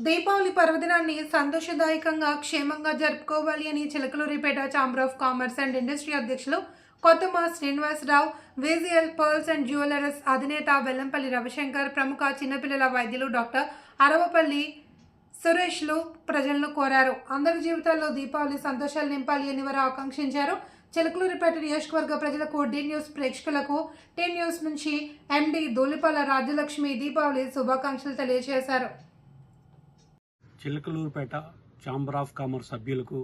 దీపావళి పర్వదినాన్ని సంతోషదాయకంగా క్షేమంగా జరుపుకోవాలి అని Chilakaluripet chamber of commerce and industry అధ్యక్షులు కొత్తమ Srinivasarao, VGL pearls and jewellers అధినేత వెల్లంపల్లి రవిశంకర్, ప్రముఖ చిన్నపిల్లల వైద్యులు డాక్టర్ అరవపల్లి సురేష్లు ప్రజలను కోరారు. అందరి జీవితాల్లో దీపావళి సంతోషాలు నింపాలి అని వారు ఆకాంక్షించారు. చిలకలూరిపేట నియోజకవర్గ ప్రజలకు, డి న్యూస్ ప్రేక్షకులకు టీ న్యూస్ నుంచి ఎండి దూలిపాల రాజ్యలక్ష్మి దీపావళి శుభాకాంక్షలు తెలియజేశారు. చిలకలూరుపేట ఛాంబర్ ఆఫ్ కామర్స్ సభ్యులకు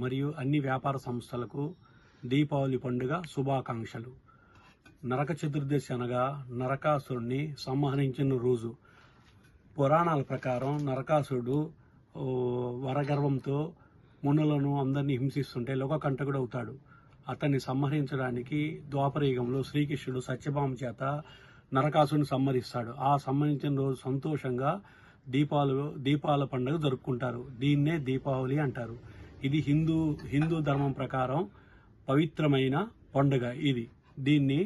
మరియు అన్ని వ్యాపార సంస్థలకు దీపావళి పండుగ శుభాకాంక్షలు. నరక చతుర్దశి అనగా నరకాసురుడిని సంహరించిన రోజు. పురాణాల ప్రకారం నరకాసురుడు వరగర్వంతో మునులను అందరినీ హింసిస్తుంటే లోకకంటకుడు అవుతాడు. అతన్ని సంహరించడానికి ద్వాపరయుగంలో శ్రీకృష్ణుడు సత్యభామ చేత నరకాసురుని సంహరిస్తాడు. ఆ సంహరించిన రోజు సంతోషంగా దీపాల పండుగ జరుపుకుంటారు. దీన్నే దీపావళి అంటారు. ఇది హిందూ ధర్మం ప్రకారం పవిత్రమైన పండుగ. దీన్ని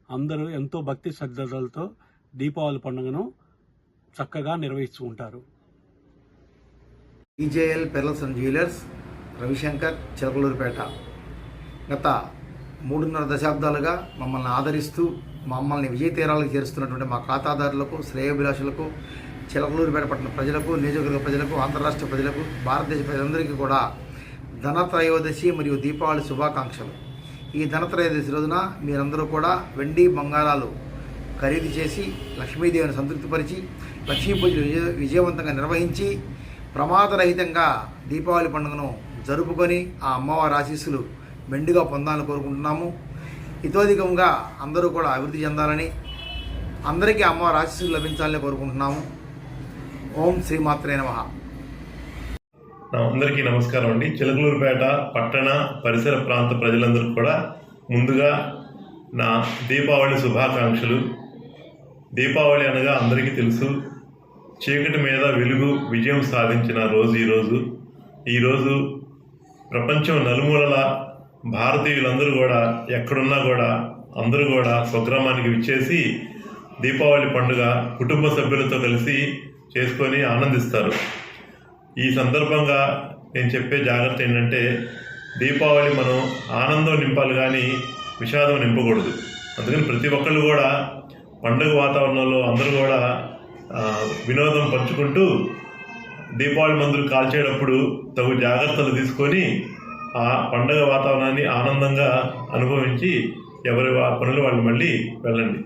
అందరూ ఎంతో భక్తి శ్రద్ధలతో దీపావళి పండుగను చక్కగా నిర్వహించుకుంటారు. VGL pearls and jewellers Ravishankar, Chilakaluripet. గత 3.5 దశాబ్దాలుగా మమ్మల్ని ఆదరిస్తూ మమ్మల్ని విజయ తీరాలకు చేరుస్తున్నటువంటి మా ఖాతాదారులకు, శ్రేయోభిలాషులకు, చిలకలూరిపేట పట్టణ ప్రజలకు, నియోజకవర్గ ప్రజలకు, అంతర్రాష్ట్ర ప్రజలకు, భారతదేశ ప్రజలందరికీ కూడా ధనత్రయోదశి మరియు దీపావళి శుభాకాంక్షలు. ఈ ధనత్రయోదశి రోజున మీరందరూ కూడా వెండి బంగారాలు ఖరీదు చేసి లక్ష్మీదేవిని సంతృప్తిపరిచి లక్ష్మీ పూజలు విజయవంతంగా నిర్వహించి ప్రమాదరహితంగా దీపావళి పండుగను జరుపుకొని ఆ అమ్మవారి ఆశీస్సులు మెండుగా పొందాలని కోరుకుంటున్నాము. ఇతోధికంగా అందరూ కూడా అభివృద్ధి చెందాలని, అందరికీ అమ్మవారి ఆశీస్సులు లభించాలని కోరుకుంటున్నాము. ఓం శ్రీమాత్రే నమః. అందరికీ నమస్కారం అండి. చిలకలూరుపేట పట్టణ పరిసర ప్రాంత ప్రజలందరూ కూడా ముందుగా నా దీపావళి శుభాకాంక్షలు. దీపావళి అనగా అందరికీ తెలుసు, చీకటి మీద వెలుగు విజయం సాధించిన రోజు ఈరోజు ప్రపంచం నలుమూలల భారతీయులందరూ కూడా ఎక్కడున్నా కూడా అందరూ కూడా స్వగ్రామానికి విచ్చేసి దీపావళి పండుగ కుటుంబ సభ్యులతో కలిసి చేసుకొని ఆనందిస్తారు. ఈ సందర్భంగా నేను చెప్పే జాగ్రత్త ఏంటంటే, దీపావళి మనం ఆనందం నింపాలి కానీ విషాదం నింపకూడదు. అందుకని ప్రతి ఒక్కళ్ళు కూడా పండుగ వాతావరణంలో అందరూ కూడా వినోదం పంచుకుంటూ దీపావళి మందులు కాల్చేటప్పుడు తగు జాగ్రత్తలు తీసుకొని ఆ పండుగ వాతావరణాన్ని ఆనందంగా అనుభవించి ఎవరి పనులు వాళ్ళు మళ్ళీ వెళ్ళండి.